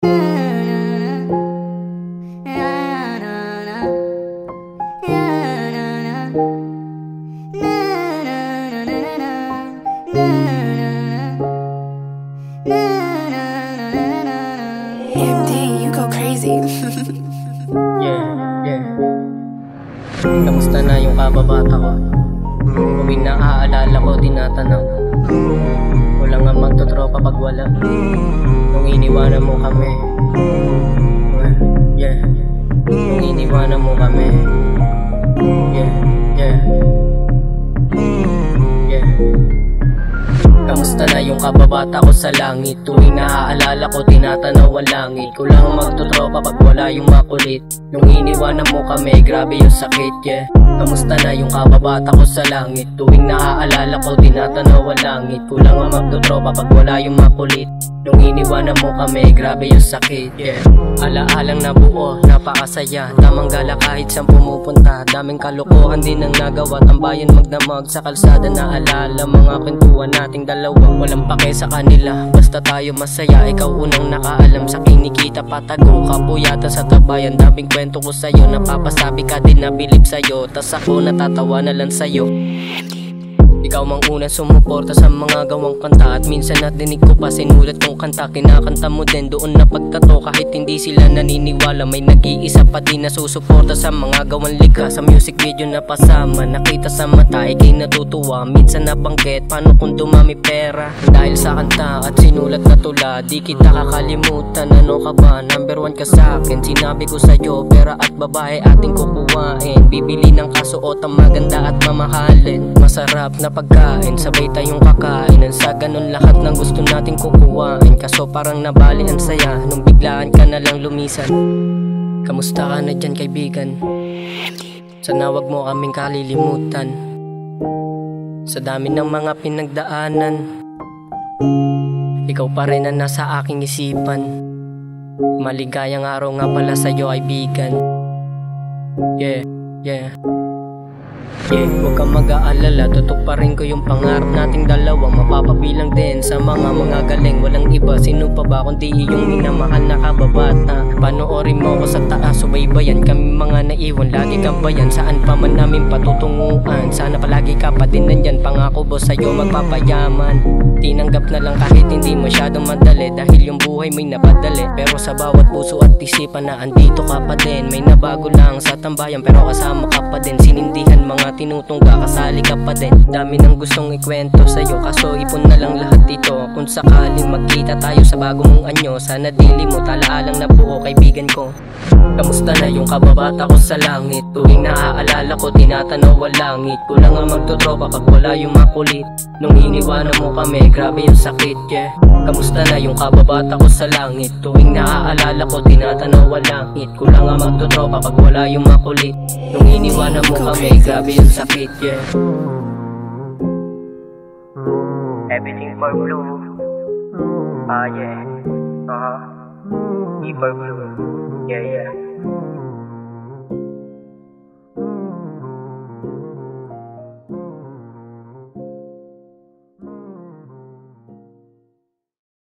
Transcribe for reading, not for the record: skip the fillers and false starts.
EMD, you go crazy. Yeah. Kamusta na yung kababata ko? Kung naaalala ko, tinatanaw. Wala nga magtotropa pag wala. Nung iniwanan mo kami. Nung iniwanan mo kami. Kamusta na yung kababata ko sa langit? Tuwing naaalala ko, tinatanaw ang langit. Kulang magtotropa pag wala yung makulit. Nung iniwanan mo kami, grabe yung sakit, Kamusta na yung kababata ko sa langit? Tuwing naaalala ko, tinatanaw ang langit. Kulang magtotropa pag wala yung makulit. Nung iniwanan mo kami, grabe yung sakit, Alaalang nabuo, napakasaya. Tamang gala kahit saan pumupunta. Daming kalokohan din ang nagawa. Tambayan magdamag sa kalsada, naalala mga kwentuhan nating dalawa. Walang pake sa kanila, basta tayo masaya. Ikaw unang nakaalam sa kinikita patago. Kapuyatan sa tabayan, daming kwento ko sa'yo. Napapasabi ka din na bilib sa'yo. Tas ako natatawa na lang sa'yo. Ikaw mang unang sumuporta sa mga gawang kanta. At minsan nadinig ko pa sinulat kong kanta. Kinakanta mo din doon na pagkato. Kahit hindi sila naniniwala, may nag-iisa pa din na susuporta sa mga gawang likha. Sa music video na pasama, nakita sa mata, ikay natutuwa. Minsan nabanggit, paano kung dumami pera? Dahil sa kanta at sinulat na tula, di kita kakalimutan. Ano ka ba? Number 1 ka sa akin. Sinabi ko sa'yo, pera at babae ating kukuhain. Bibili ng kasuotang maganda at mamahalin. Masarap na pagkain, sabay tayong kakain. Sa ganun lahat ng gusto nating kukuhain. Kaso parang nabali ang saya nung biglaan ka na lang lumisan. Kamusta ka na dyan kaibigan? Sana wag mo kaming kalilimutan. Sa dami ng mga pinagdaanan, ikaw pa rin ang nasa aking isipan. Maligayang araw nga pala sa'yo kaibigan. Huwag kang mag-aalala, tutok pa rin ko yung pangarap nating dalawa. Mapapabilang din sa mga galing. Walang iba, sino pa ba kundi iyong minamahal na kababata. Panoorin mo ko sa taas, subaybayan kami mga naiwan. Lagi kang bayan, saan pa man namin patutunguan. Sana palagi ka pa din nandyan, pangako bo sa'yo magpapayaman. Tinanggap na lang kahit hindi masyadong madali. Dahil yung buhay may napadali. Pero sa bawat puso at isipan na andito ka pa din. May nabago lang sa tambayan pero kasama ka pa din. Sinindihan mga tinutungga, kasali ka pa din. Dami ng gustong ikwento sa'yo, kaso ipon na lang lahat ito. Kung sakaling magkita tayo sa bago mong anyo, sana dili mo talaalang na buo kaibigan ko. Kamusta na yung kababata ko sa langit? Tuwing naaalala ko, tinatanaw ang langit. Kulang ang magtotropa pag wala yung makulit. Nung iniwanan mo kami, grabe yung sakit, Kamusta na yung kababata ko sa langit? Tuwing naaalala ko, tinatanaw ang langit. Kulang ang magtotropa pag wala yung makulit. Nung iniwanan mo kami, grabe yung sakit, Everything for blue. E for blue. Yeah.